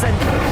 Revelio.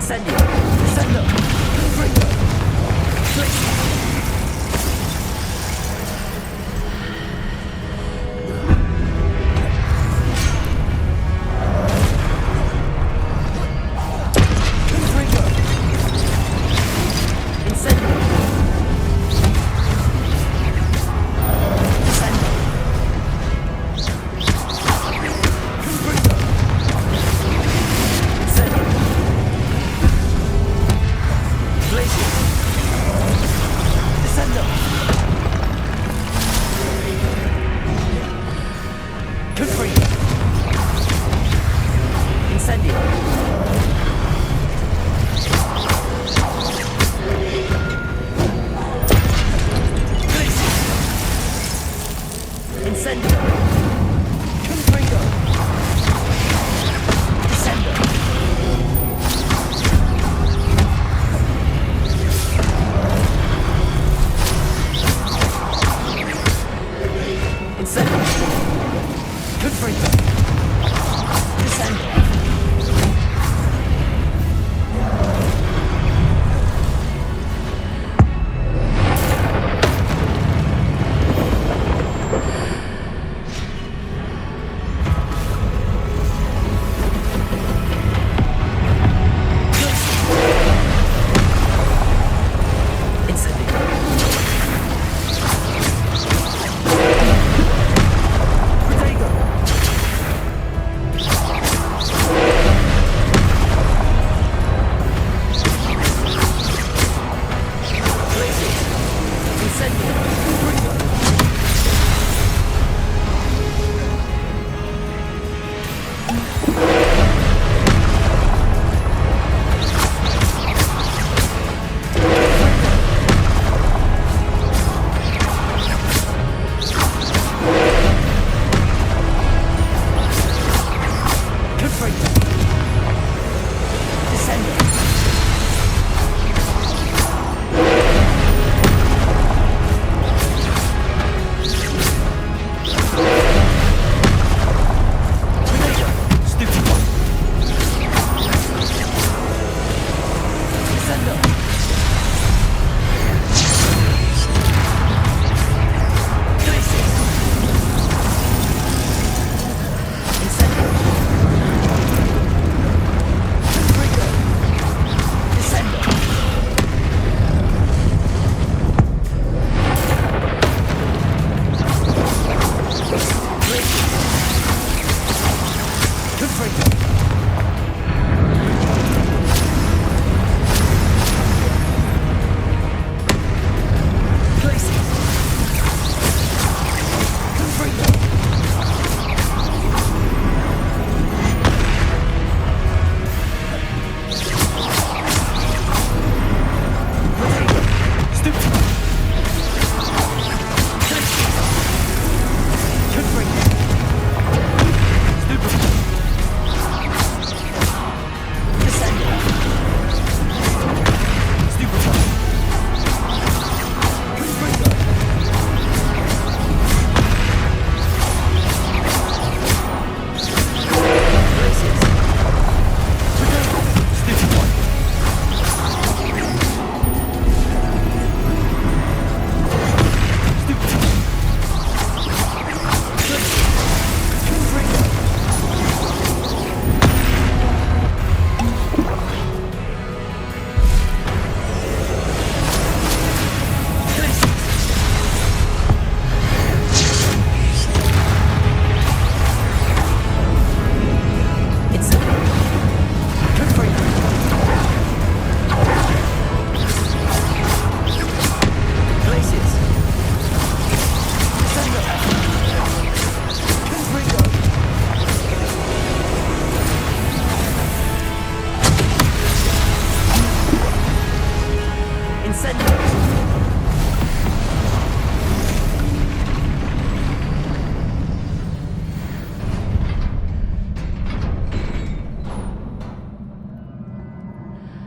Incendio! Incendio!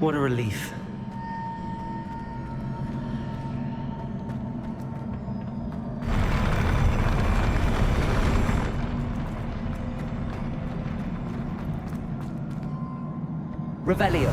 What a relief. Revelio.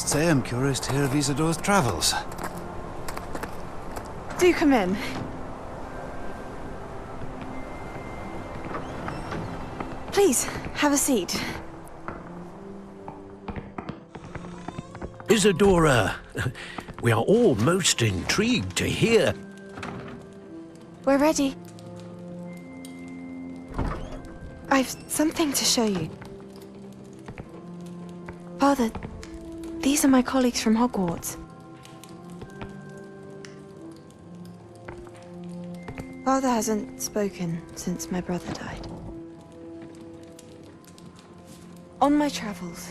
must say I'm curious to hear of Isadore's travels. Do come in. Please, have a seat. Isadora, we are all most intrigued to hear. We're ready. I've something to show you. Father, these are my colleagues from Hogwarts. Father hasn't spoken since my brother died. On my travels,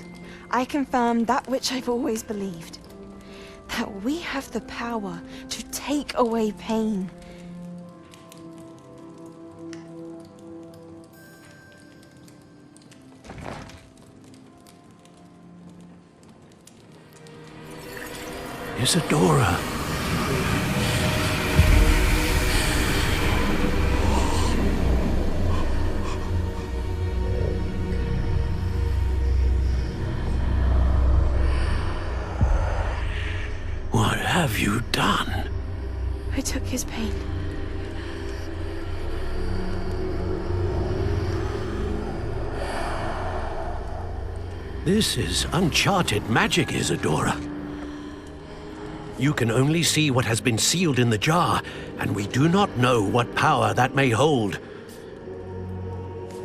I confirmed that which I've always believed. That we have the power to take away pain. Isadora. What have you done? I took his pain. This is uncharted magic, Isadora. You can only see what has been sealed in the jar, and we do not know what power that may hold.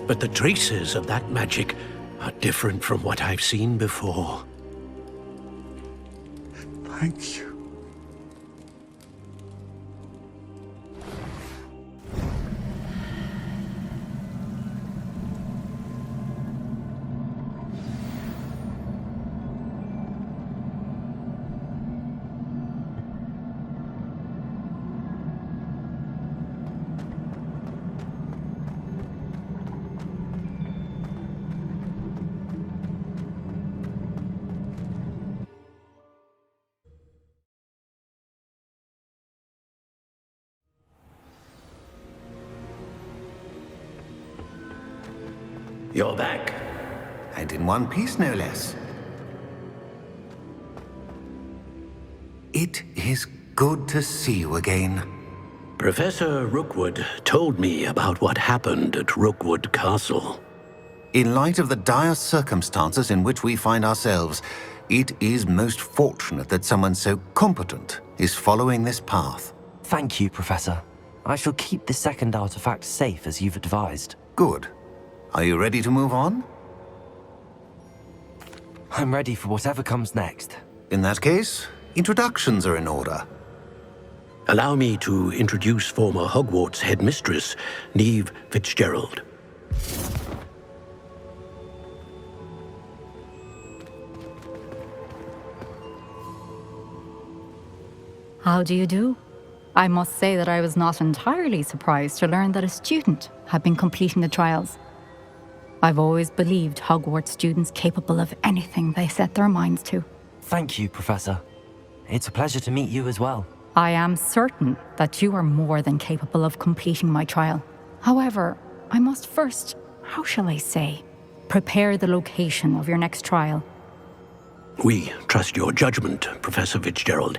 But the traces of that magic are different from what I've seen before. Thank you. You're back. And in one piece, no less. It is good to see you again. Professor Rookwood told me about what happened at Rookwood Castle. In light of the dire circumstances in which we find ourselves, it is most fortunate that someone so competent is following this path. Thank you, Professor. I shall keep the second artifact safe as you've advised. Good. Are you ready to move on? I'm ready for whatever comes next. In that case, introductions are in order. Allow me to introduce former Hogwarts headmistress, Neve Fitzgerald. How do you do? I must say that I was not entirely surprised to learn that a student had been completing the trials. I've always believed Hogwarts students capable of anything they set their minds to. Thank you, Professor. It's a pleasure to meet you as well. I am certain that you are more than capable of completing my trial. However, I must first, how shall I say, prepare the location of your next trial. We trust your judgment, Professor Fitzgerald.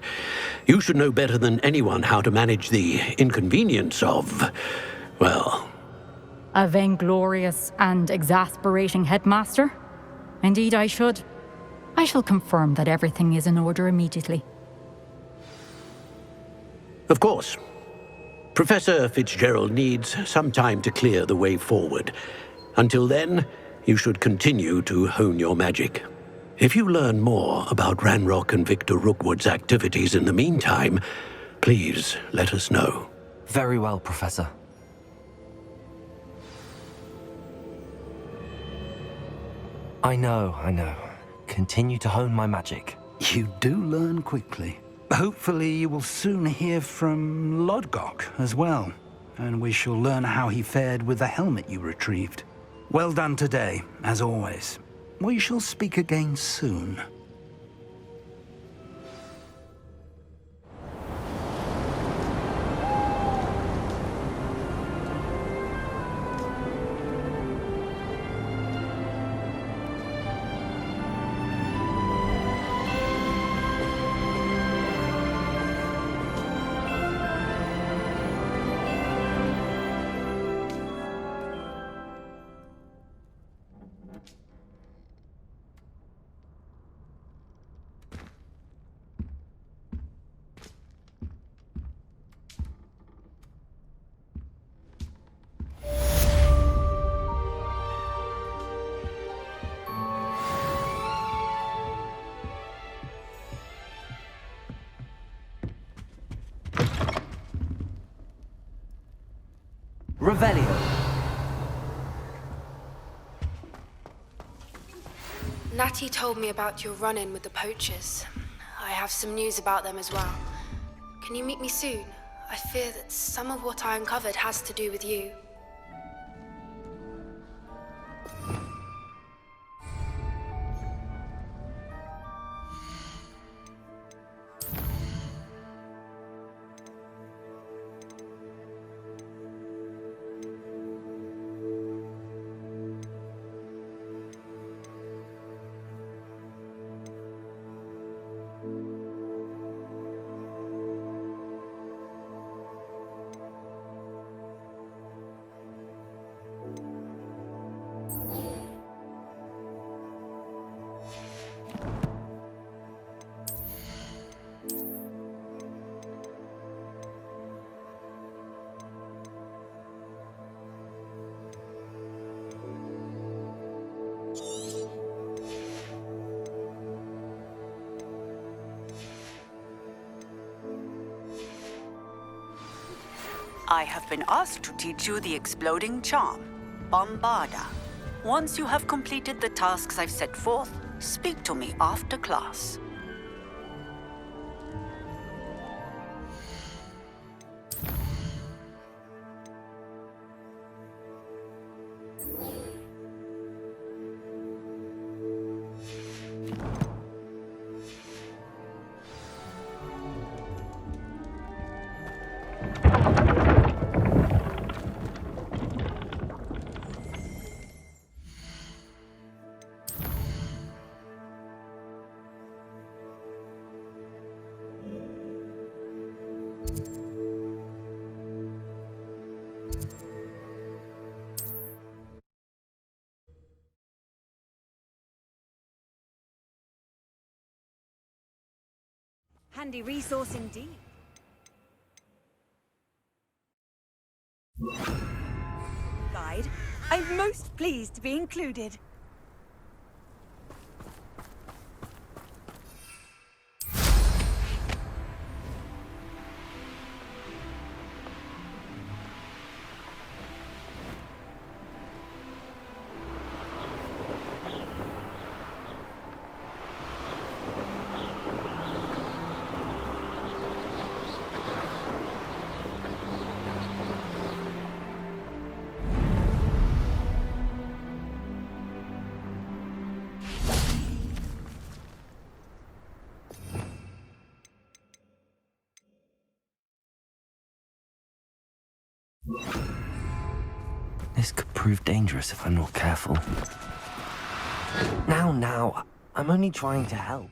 You should know better than anyone how to manage the inconvenience of, well... A vainglorious and exasperating headmaster? Indeed I should. I shall confirm that everything is in order immediately. Of course. Professor Fitzgerald needs some time to clear the way forward. Until then, you should continue to hone your magic. If you learn more about Ranrock and Victor Rookwood's activities in the meantime, please let us know. Very well, Professor. I know. Continue to hone my magic. You do learn quickly. Hopefully you will soon hear from Lodgok as well, and we shall learn how he fared with the helmet you retrieved. Well done today, as always. We shall speak again soon. Revelio. Natty told me about your run-in with the poachers. I have some news about them as well. Can you meet me soon? I fear that some of what I uncovered has to do with you. I have been asked to teach you the exploding charm, Bombarda. Once you have completed the tasks I've set forth, speak to me after class. Handy resource indeed. Guide, I'm most pleased to be included. This could prove dangerous if I'm not careful. Now, I'm only trying to help.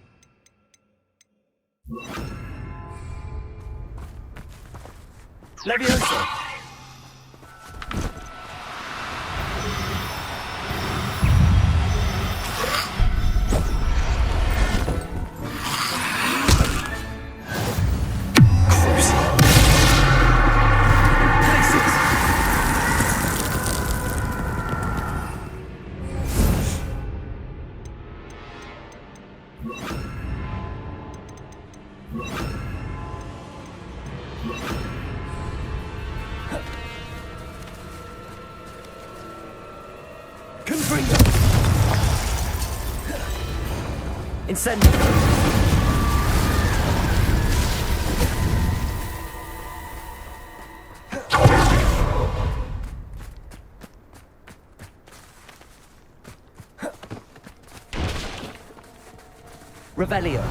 Leviosa! Incendio! Revelio.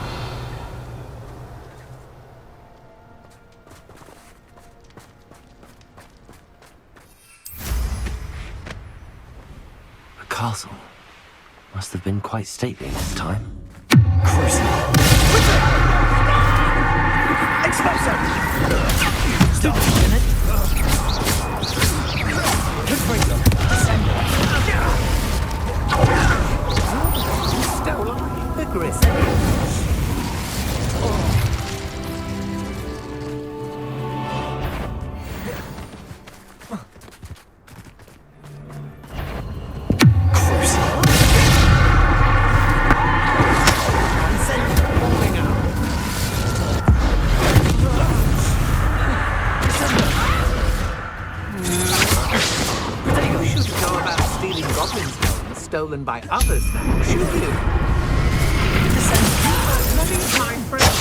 The castle must have been quite stately this time. stolen by others now, should you? My friend.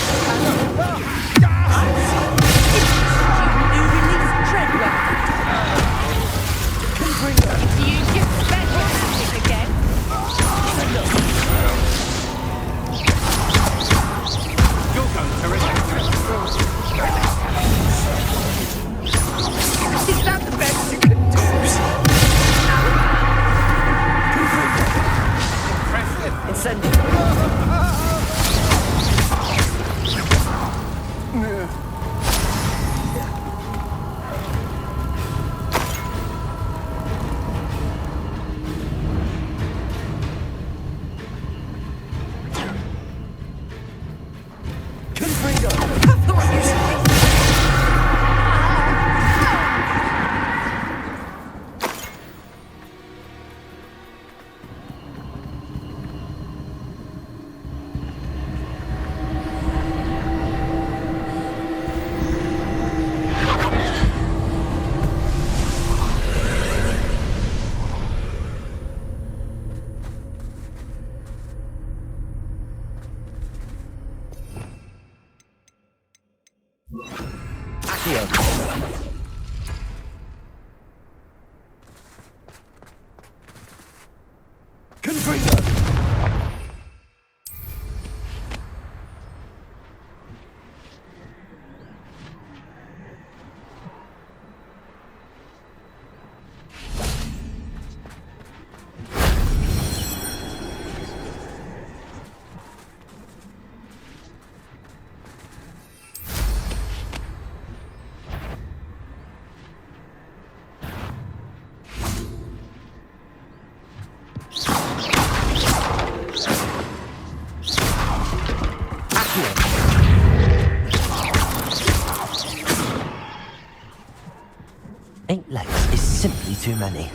New release Treadwell. Do you just spend your magic again? You're going to reject it. Is that the best you can do? Impressive. Incendiary. Eight legs is simply too many.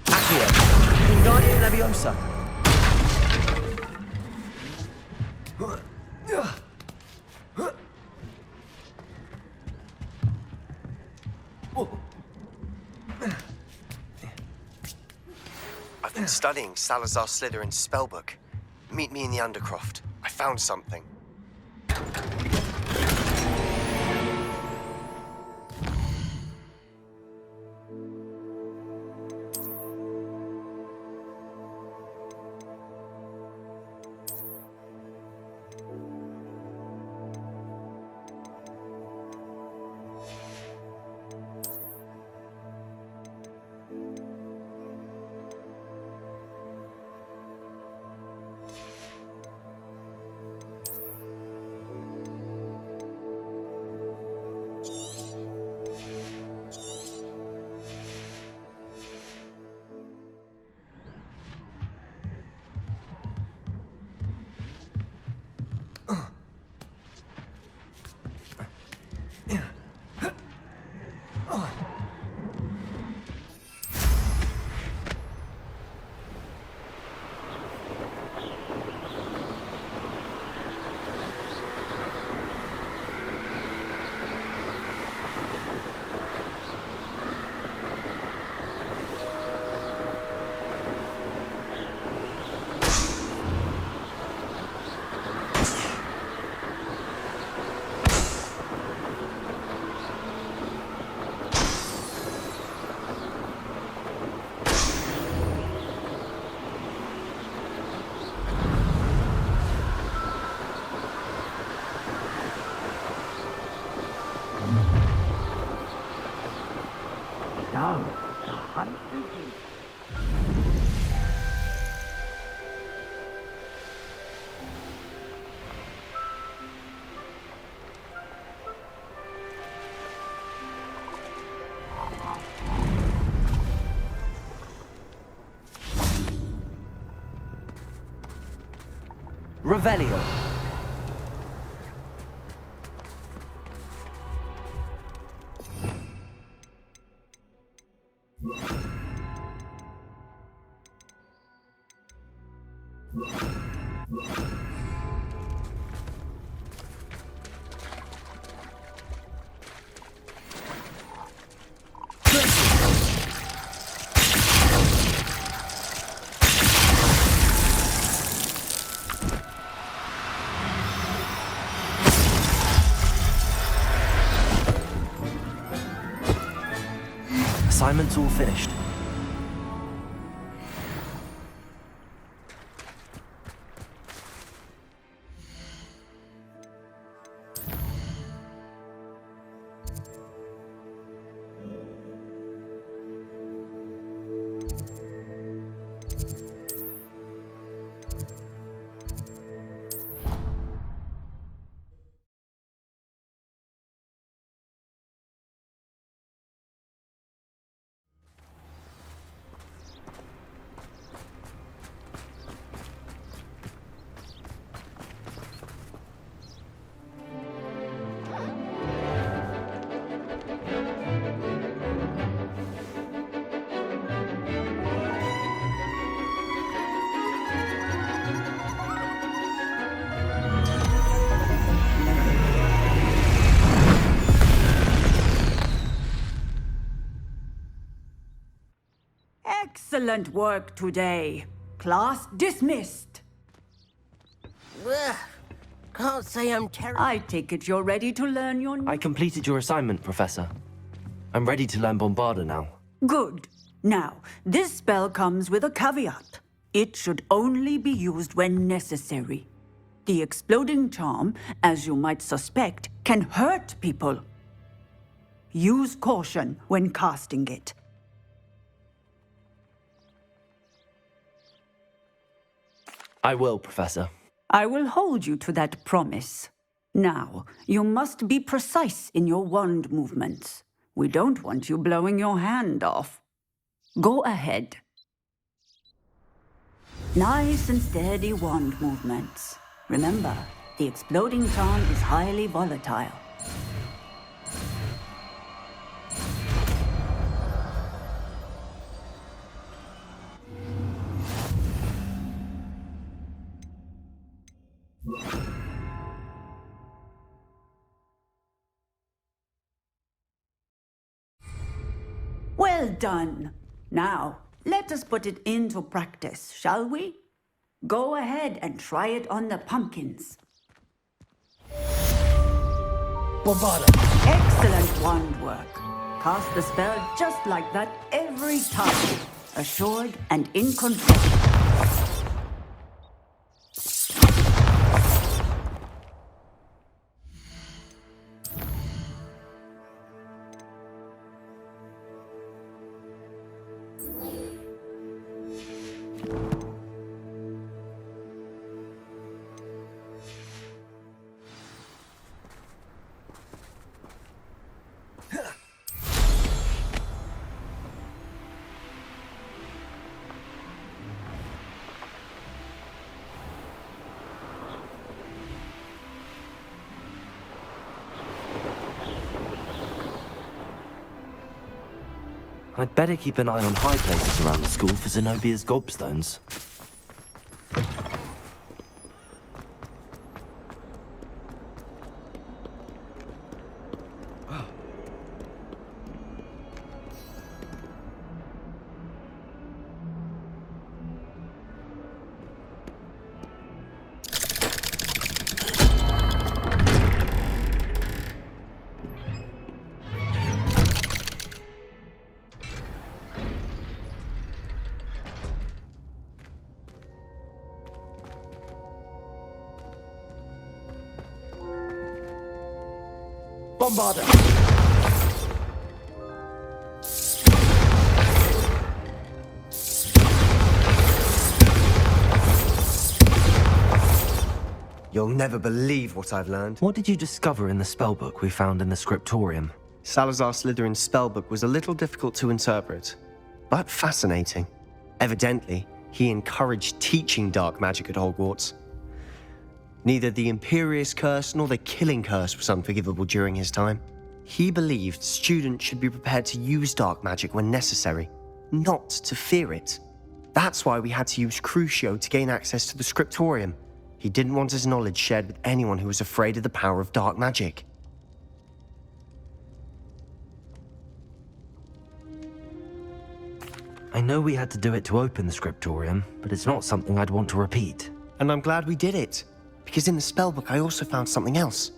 Accio. Wingardium Leviosa. I've been studying Salazar Slytherin's spellbook. Meet me in the Undercroft. I found something. Revelio. assignment's all finished. Excellent work today. Class dismissed. Ugh, can't say I'm terrible. I take it you're ready to learn your... I completed your assignment, Professor. I'm ready to learn Bombarda now. Good. Now, this spell comes with a caveat. It should only be used when necessary. The exploding charm, as you might suspect, can hurt people. Use caution when casting it. I will, Professor. I will hold you to that promise. Now, you must be precise in your wand movements. We don't want you blowing your hand off. Go ahead. Nice and steady wand movements. Remember, the exploding charm is highly volatile. Well done. Now, let us put it into practice, shall we? Go ahead and try it on the pumpkins. Bombarda. Excellent wand work. Cast the spell just like that every time. Assured and in control. I'd better keep an eye on high places around the school for Zenobia's gobstones. Bombarda. You'll never believe what I've learned. What did you discover in the spellbook we found in the scriptorium? Salazar Slytherin's spellbook was a little difficult to interpret, but fascinating. Evidently, he encouraged teaching dark magic at Hogwarts. Neither the Imperious Curse nor the Killing Curse was unforgivable during his time. He believed students should be prepared to use dark magic when necessary, not to fear it. That's why we had to use Crucio to gain access to the scriptorium. He didn't want his knowledge shared with anyone who was afraid of the power of dark magic. I know we had to do it to open the scriptorium, but it's not something I'd want to repeat. And I'm glad we did it, because in the spellbook I also found something else.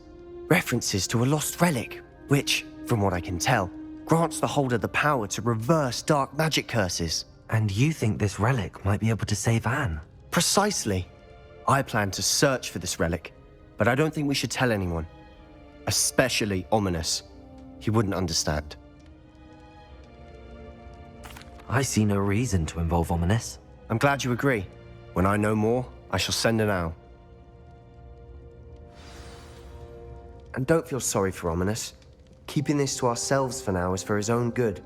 References to a lost relic, which, from what I can tell, grants the holder the power to reverse dark magic curses. And you think this relic might be able to save Anne? Precisely. I plan to search for this relic, but I don't think we should tell anyone. Especially Ominous. He wouldn't understand. I see no reason to involve Ominous. I'm glad you agree. When I know more, I shall send an owl. And don't feel sorry for Ominous. Keeping this to ourselves for now is for his own good.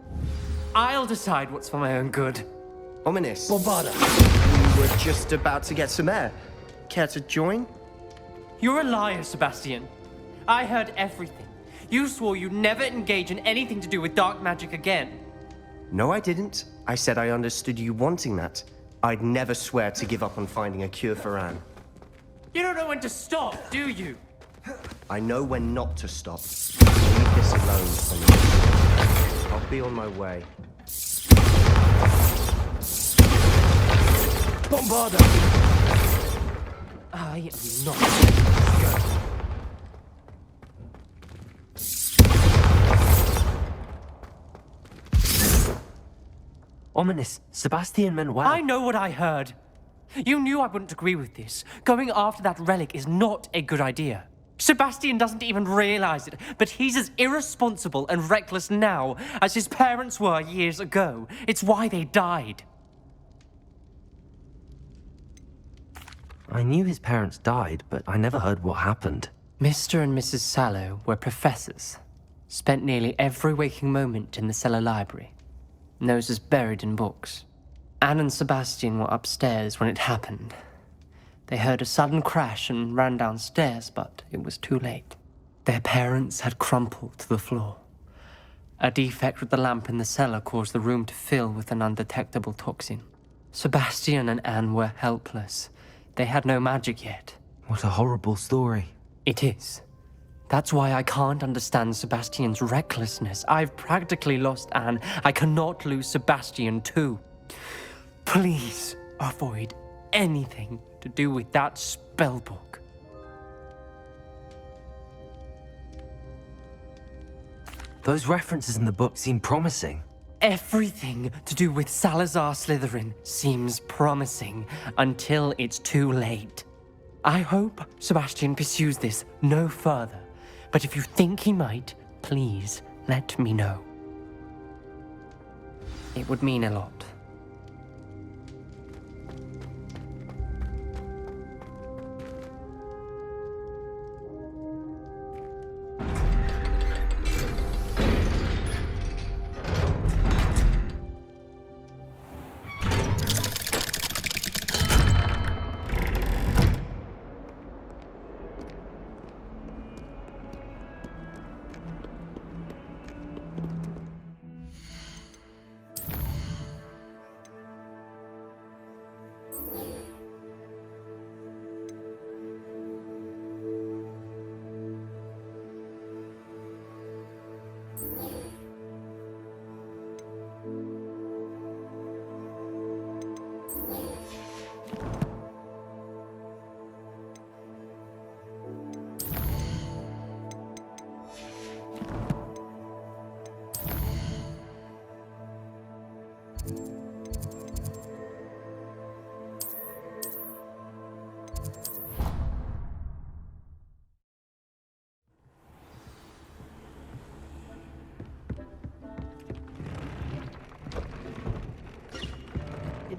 I'll decide what's for my own good. Ominous. Bombarda. We were just about to get some air. Care to join? You're a liar, Sebastian. I heard everything. You swore you'd never engage in anything to do with dark magic again. No, I didn't. I said I understood you wanting that. I'd never swear to give up on finding a cure for Anne. You don't know when to stop, do you? I know when not to stop. Leave this alone, Ominous. I'll be on my way. Bombarda. I am not. Ominous, Sebastian meant well. I know what I heard. You knew I wouldn't agree with this. Going after that relic is not a good idea. Sebastian doesn't even realize it, but he's as irresponsible and reckless now as his parents were years ago. It's why they died. I knew his parents died, but I never heard what happened. Mr. and Mrs. Sallow were professors. Spent nearly every waking moment in the cellar library. Noses buried in books. Anne and Sebastian were upstairs when it happened. They heard a sudden crash and ran downstairs, but it was too late. Their parents had crumpled to the floor. A defect with the lamp in the cellar caused the room to fill with an undetectable toxin. Sebastian and Anne were helpless. They had no magic yet. What a horrible story. It is. That's why I can't understand Sebastian's recklessness. I've practically lost Anne. I cannot lose Sebastian too. Please avoid anything to do with that spellbook. Those references in the book seem promising. Everything to do with Salazar Slytherin seems promising until it's too late. I hope Sebastian pursues this no further, but if you think he might, please let me know. It would mean a lot.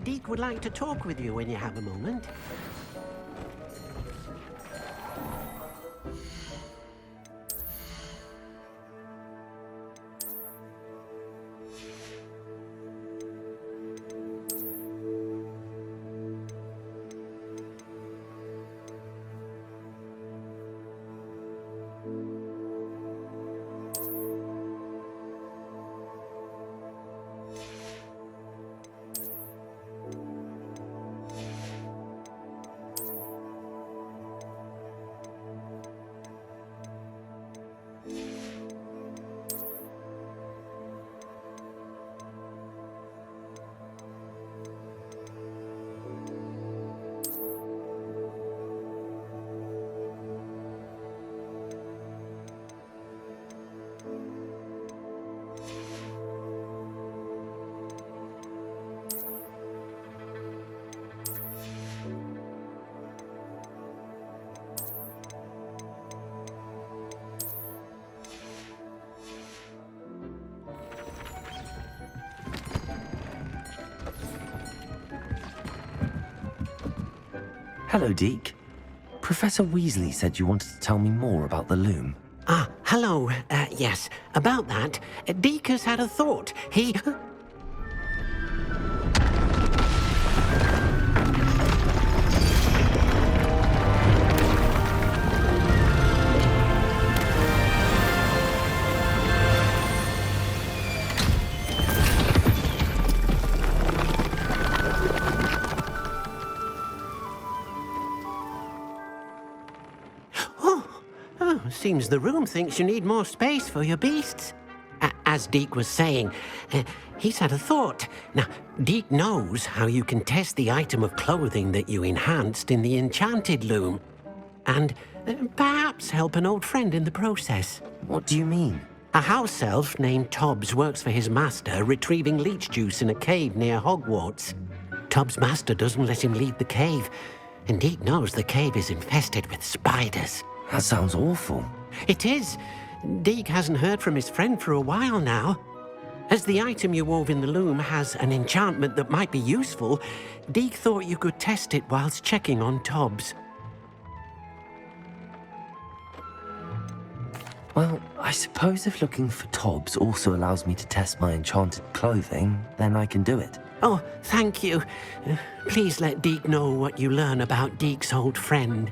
Deek would like to talk with you when you have a moment. Hello, Deke. Professor Weasley said you wanted to tell me more about the loom. Ah, hello. Yes, about that, Deke has had a thought. He... Seems the room thinks you need more space for your beasts. As Deke was saying, he's had a thought. Now, Deke knows how you can test the item of clothing that you enhanced in the enchanted loom. And perhaps help an old friend in the process. What do you mean? A house elf named Tobbs works for his master, retrieving leech juice in a cave near Hogwarts. Tobbs' master doesn't let him leave the cave, and Deke knows the cave is infested with spiders. That sounds awful. It is. Deke hasn't heard from his friend for a while now. As the item you wove in the loom has an enchantment that might be useful, Deke thought you could test it whilst checking on Tobbs. Well, I suppose if looking for Tobbs also allows me to test my enchanted clothing, then I can do it. Oh, thank you. Please let Deke know what you learn about Deke's old friend.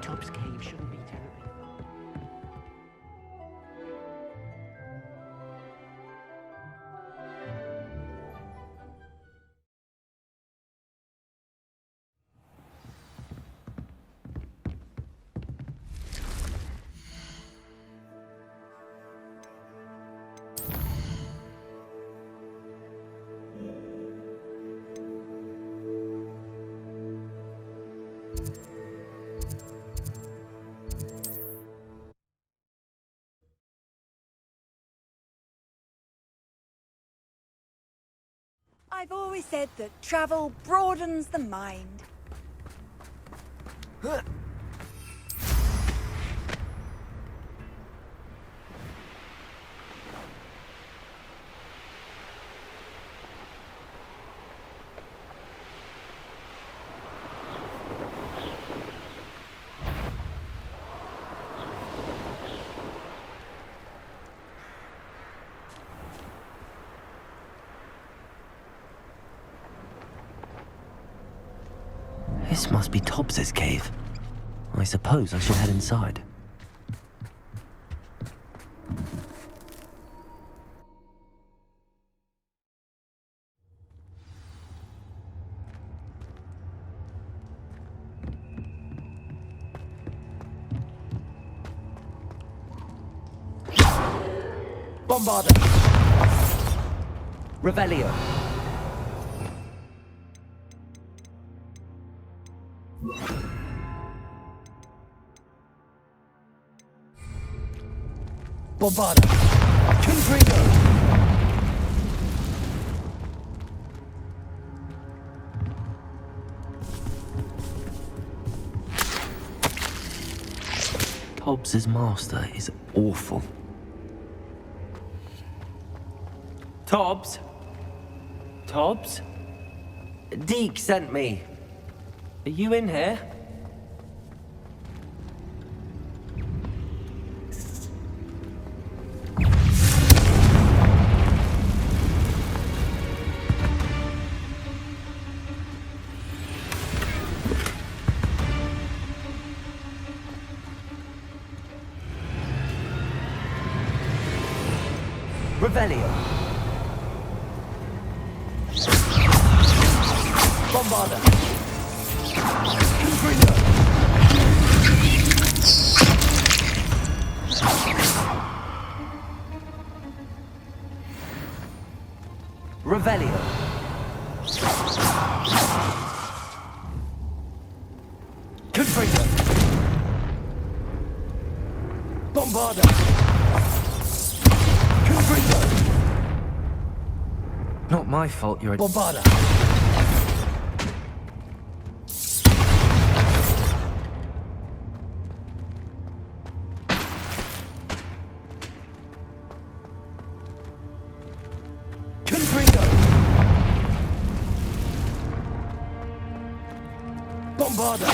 Tobbs' cave shouldn't be terribly... I've always said that travel broadens the mind. This must be Tobbs's cave. I suppose I should head inside. Bombarda! Revelio! Bombarda! Confringo! Tobbs's master is awful. Tobbs? Tobbs? Deke sent me. Are you in here? Revelio. Bombarda. Confringo. Revelio. Confringo. Bombarda. Confringo. Not my fault you're a... Bombarda. Confringo. Bombarda.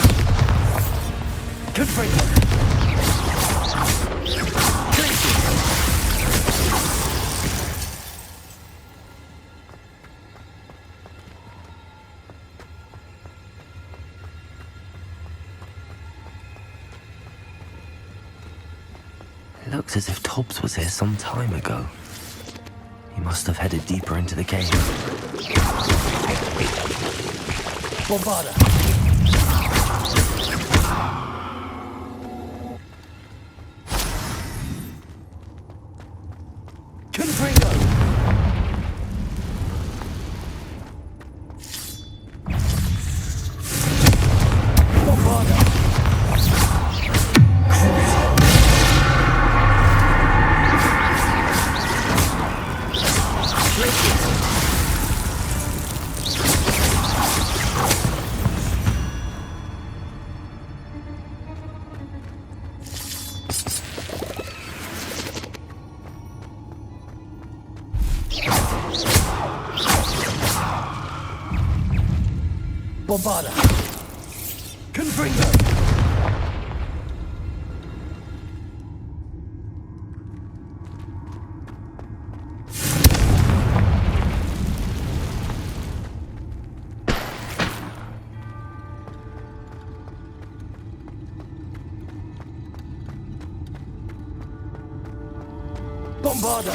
Confringo. It looks as if Tobbs was here some time ago. He must have headed deeper into the cave. Bombarda. Confringo. Bombarda. Bombarda. Confringo. Bombarda.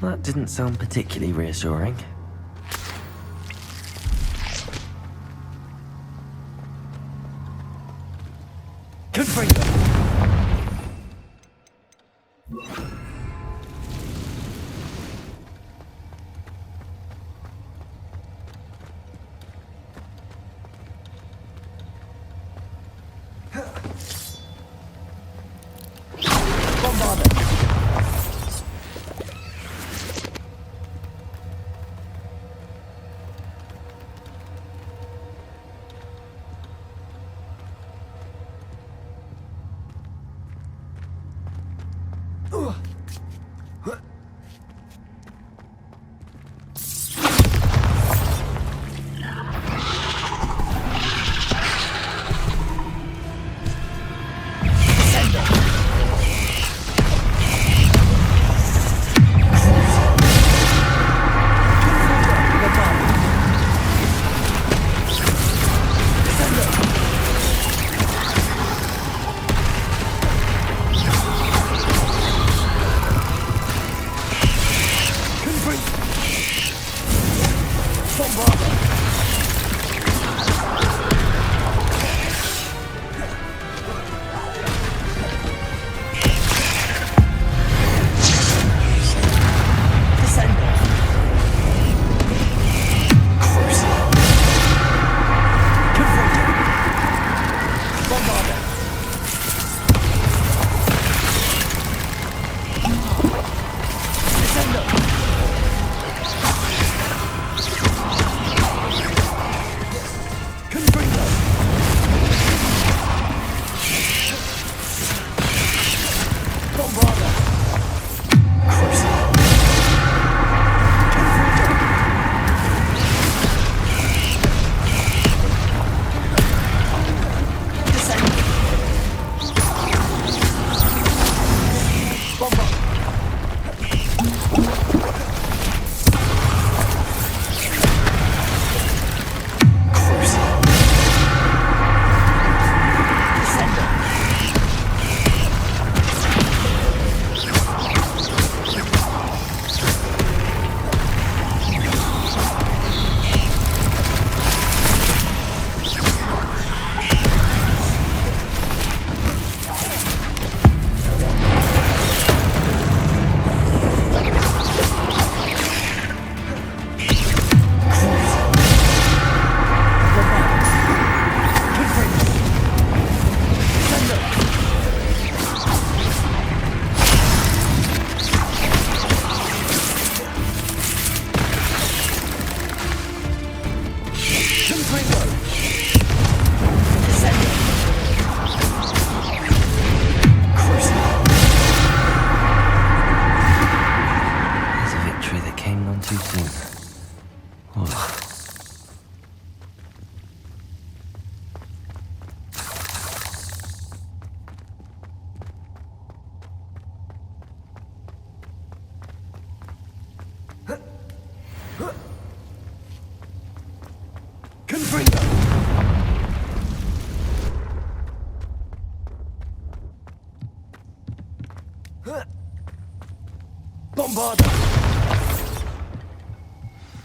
That didn't sound particularly reassuring. Confringo!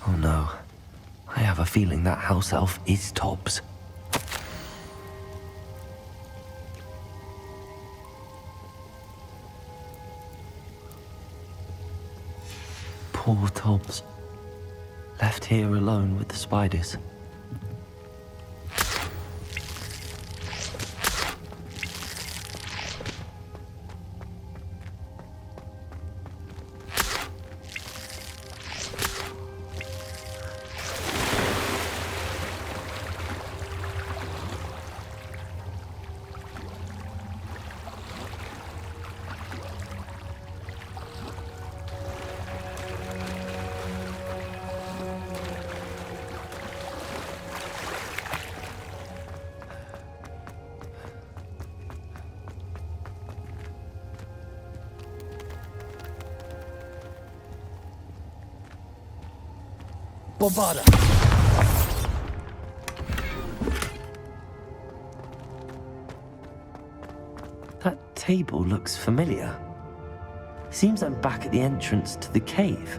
Oh no. I have a feeling that house elf is Tobbs. Poor Tobbs. Left here alone with the spiders. Bombarda. That table looks familiar. Seems I'm back at the entrance to the cave.